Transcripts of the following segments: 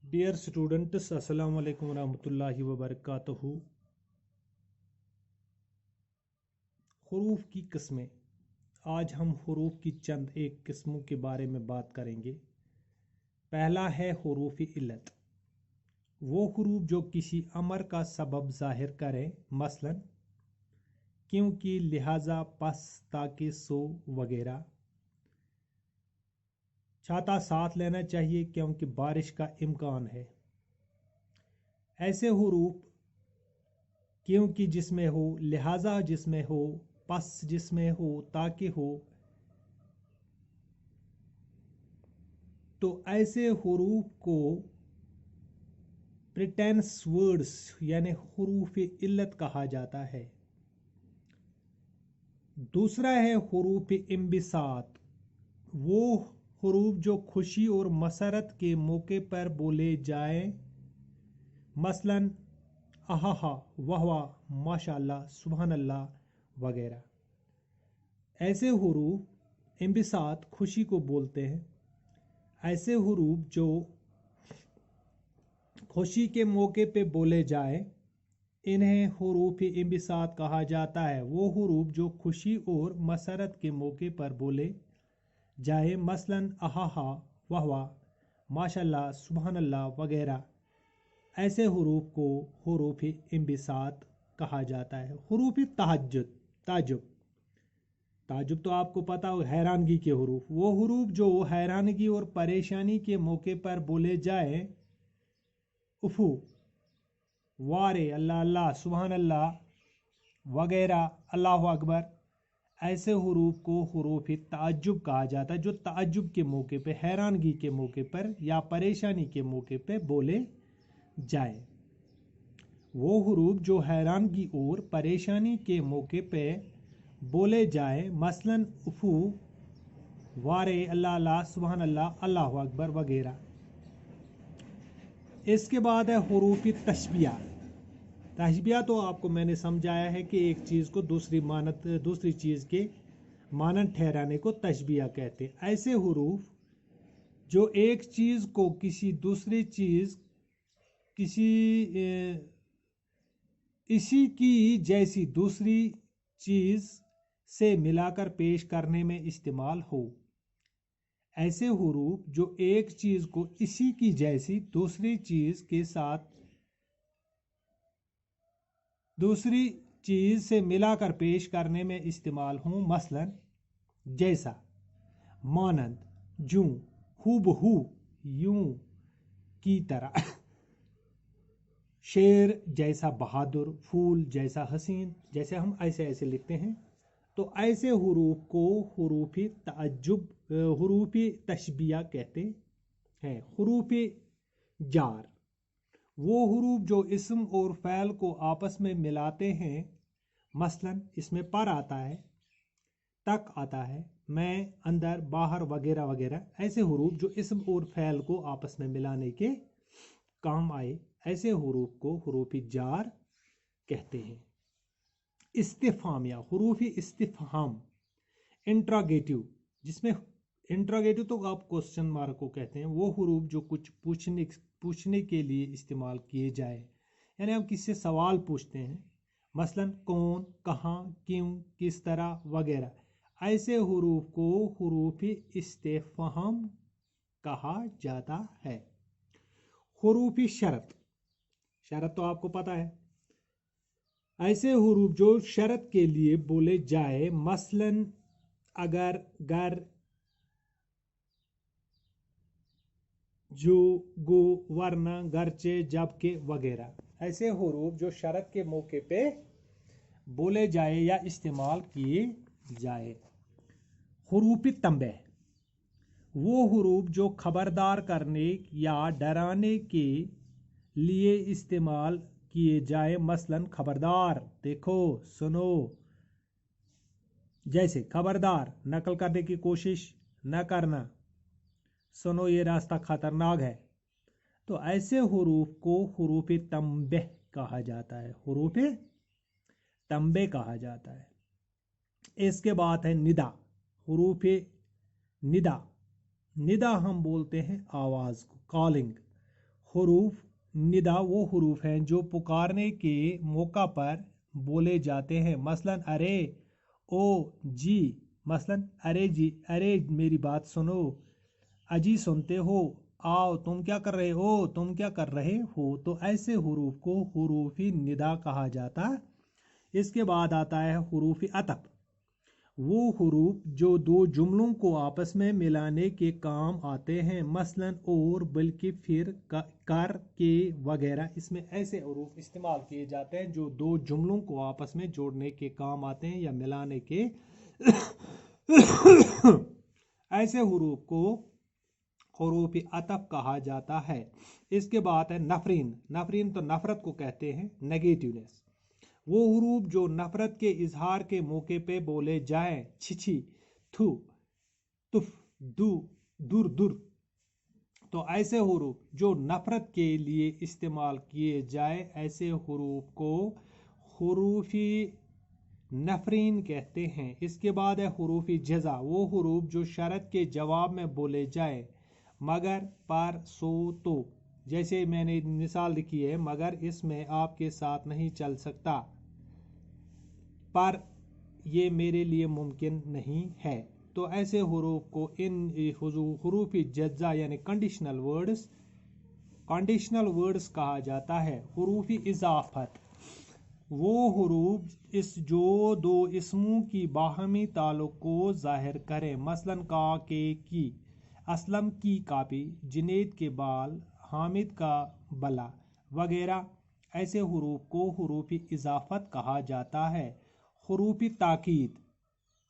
Dear students, अस्सलाम वालेकुम रहमतुल्लाहि व बरकातहू। हुरूफ की किस्में। आज हम हुरूफ की चंद एक किस्मों के बारे में बात करेंगे। पहला है हुरूफ इल्लत। वो हुरूफ जो किसी अमर का सबब ज़ाहिर करें, मसलन क्योंकि, लिहाजा, पस, ताकि, सो वगैरह। छाता साथ लेना चाहिए क्योंकि बारिश का इम्कान है। ऐसे हुरूफ क्योंकि जिसमें हो, लिहाजा जिसमें हो, पस जिसमें हो, ताकि हो, तो ऐसे हुरूफ को प्रिटेंस वर्ड्स यानी हुरूफ इल्लत कहा जाता है। दूसरा है हुरूफ इंबिसात। वो हुरूफ जो खुशी और मसरत के मौके पर बोले जाएं, मसलन आहा, वाह वाह, माशाअल्लाह, सुभान अल्लाह वगैरह। ऐसे हुरूफ इंबिसात खुशी को बोलते हैं। ऐसे हुरूफ जो खुशी के मौके पे बोले जाए, इन्हें हुरूफ इंबिसात कहा जाता है। वो हुरूफ जो खुशी और मसरत के मौके पर बोले जाए, मसलन आहा, वाह वाह, माशाअल्लाह, सुभान अल्लाह वगैरह। ऐसे हुरूफ को हुरूफ इंबिसात कहा जाता है। हुरूफ ताजुब। ताजुब तो आपको पता हो, हैरानगी के हुरूफ। वो हुरूफ जो हैरानगी और परेशानी के मौके पर बोले जाए, उफू, वारे, अल्लाह अल्लाह, सुभान अल्लाह वगैरह, अल्लाह अकबर। ऐसे हुरूफ को हुरूफ ताज्जुब कहा जाता है, जो ताज्जुब के मौके पे, हैरानगी के मौके पर या परेशानी के मौके पे बोले जाए। वो हुरूफ जो हैरानगी और परेशानी के मौके पे बोले जाए, मसलन उफू, वारे, अल्लाह अल्लाह, सुभान अल्लाह, अल्लाह अकबर वगैरह। इसके बाद है हुरूफ तशबिया। तशबिया तो आपको मैंने समझाया है कि एक चीज़ को दूसरी चीज़ के मानद ठहराने को तशबिया कहते हैं। ऐसे हुरूफ जो एक चीज़ को किसी दूसरी चीज़ इसी की जैसी दूसरी चीज़ से मिलाकर पेश करने में इस्तेमाल हो। ऐसे हुरूफ जो एक चीज़ को इसी की जैसी दूसरी चीज़ के साथ दूसरी चीज़ से मिलाकर पेश करने में इस्तेमाल हों, मसलन जैसा, मानंद, जूं, हूबहू, यूं की तरह। शेर जैसा बहादुर, फूल जैसा हसीन, जैसे हम ऐसे लिखते हैं। तो ऐसे हुरूफ को हुरूफ तशबिया कहते हैं। हुरूफ जार। वो हुरूफ जो इस्म और फ़ैल को आपस में मिलाते हैं, मसलन इसमें पर आता है, तक आता है, मैं, अंदर, बाहर वगैरह वगैरह। ऐसे हुरूफ जो इस्म और फ़ैल को आपस में मिलाने के काम आए, ऐसे हुरूफ को हुरूफ जार कहते हैं। इस्तिफ़हामिया, हुरूफ इस्तिफ़हाम, इंट्रोगेटिव, जिसमें इंट्रोगेटिव तो आप क्वेश्चन मार्क को कहते हैं। वो हुरूफ जो कुछ पूछने के लिए इस्तेमाल किए जाए, यानी हम किससे सवाल पूछते हैं, मसलन कौन, कहाँ, क्यों, किस तरह वगैरह। ऐसे हुरूफ को हुरूफ इस्तिफ़हाम कहा जाता है। हुरूफ शरत। शरत तो आपको पता है। ऐसे हुरूफ जो शरत के लिए बोले जाए, मसलन अगर, गर, जो, गो, वरना, गरचे, जबकि वगैरह। ऐसे हुरूफ जो शरत के मौके पे बोले जाए या इस्तेमाल किए जाए। हुरूफ तंबे। वो हुरूफ जो खबरदार करने या डराने के लिए इस्तेमाल किए जाए, मसलन खबरदार, देखो, सुनो। जैसे खबरदार, नकल करने की कोशिश न करना, सुनो ये रास्ता खतरनाक है। तो ऐसे हुरूफ को हुरूफ तंबे कहा जाता है। हुरूफ तंबे कहा जाता है। इसके बाद है निदा। हुरूफ निदा। निदा हम बोलते हैं आवाज़ को, कॉलिंग। हुरूफ निदा वो हुरूफ हैं जो पुकारने के मौका पर बोले जाते हैं, मसलन अरे, ओ, जी, मसलन अरे जी, अरे मेरी बात सुनो, अजी सुनते हो, आओ तुम क्या कर रहे हो, तुम क्या कर रहे हो। तो ऐसे हुरूफ को हुरूफी निदा कहा जाता। इसके बाद आता है हुरूफी अतफ, वो हुरूफ जो दो जुमलों को आपस में मिलाने के काम आते हैं, मसलन और, बल्कि, फिर, कर, के वगैरह। इसमें ऐसे हुरूफ इस्तेमाल किए जाते हैं जो दो जुमलों को आपस में जोड़ने के काम आते हैं या मिलाने के ऐसे हुरूफ को हुरूफ अतफ कहा जाता है। इसके बाद है नफरीन। नफरीन तो नफरत को कहते हैं, नेगेटिवनेस। वो हुरूफ जो नफरत के इजहार के मौके पे बोले जाएं, छिछी, थू, तुफ, दू, दुर, दुर। तो ऐसे हुरूफ जो नफरत के लिए इस्तेमाल किए जाए, ऐसे हुरूफ को हुरूफी नफरीन कहते हैं। इसके बाद है हुरूफी जज़ा, वो हुरूफ जो शरत के जवाब में बोले जाए, मगर, पर, सो, तो। जैसे मैंने मिसाल लिखी है, मगर इसमें आपके साथ नहीं चल सकता, पर ये मेरे लिए मुमकिन नहीं है। तो ऐसे हुरूफ को इन हुरूफी जज़ा यानी कंडीशनल वर्ड्स कहा जाता है। हुरूफी इजाफत, वो हुरूफ जो दो इसमों की बाहमी ताल्लुक को जाहिर करें, मसलन का, के, की, असलम की कापी, जुनैद के बाल, हामिद का बला वगैरह। ऐसे हुरूफ को हुरूफी इजाफत कहा जाता है। हुरूफी ताकीद,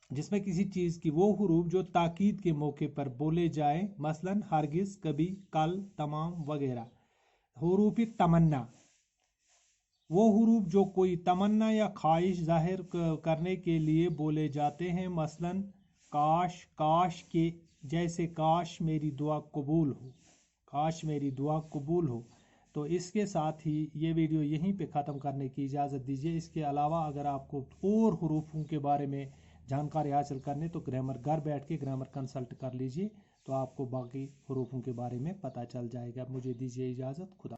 जिसमें किसी चीज़ की वो हुरूफ जो ताकीद के मौके पर बोले जाए, मसलन हरगिज, कभी, कल, तमाम वगैरह। हुरूफी तमन्ना, वो हुरूफ जो कोई तमन्ना या ख्वाहिश जाहिर करने के लिए बोले जाते हैं, मसलन काश, काश के, जैसे काश मेरी दुआ कबूल हो, काश मेरी दुआ कबूल हो। तो इसके साथ ही ये वीडियो यहीं पे ख़त्म करने की इजाज़त दीजिए। इसके अलावा अगर आपको और हुरूफों के बारे में जानकारी हासिल करनी तो ग्रामर घर बैठ के ग्रामर कंसल्ट कर लीजिए, तो आपको बाकी हुरूफों के बारे में पता चल जाएगा। मुझे दीजिए इजाज़त, खुदा।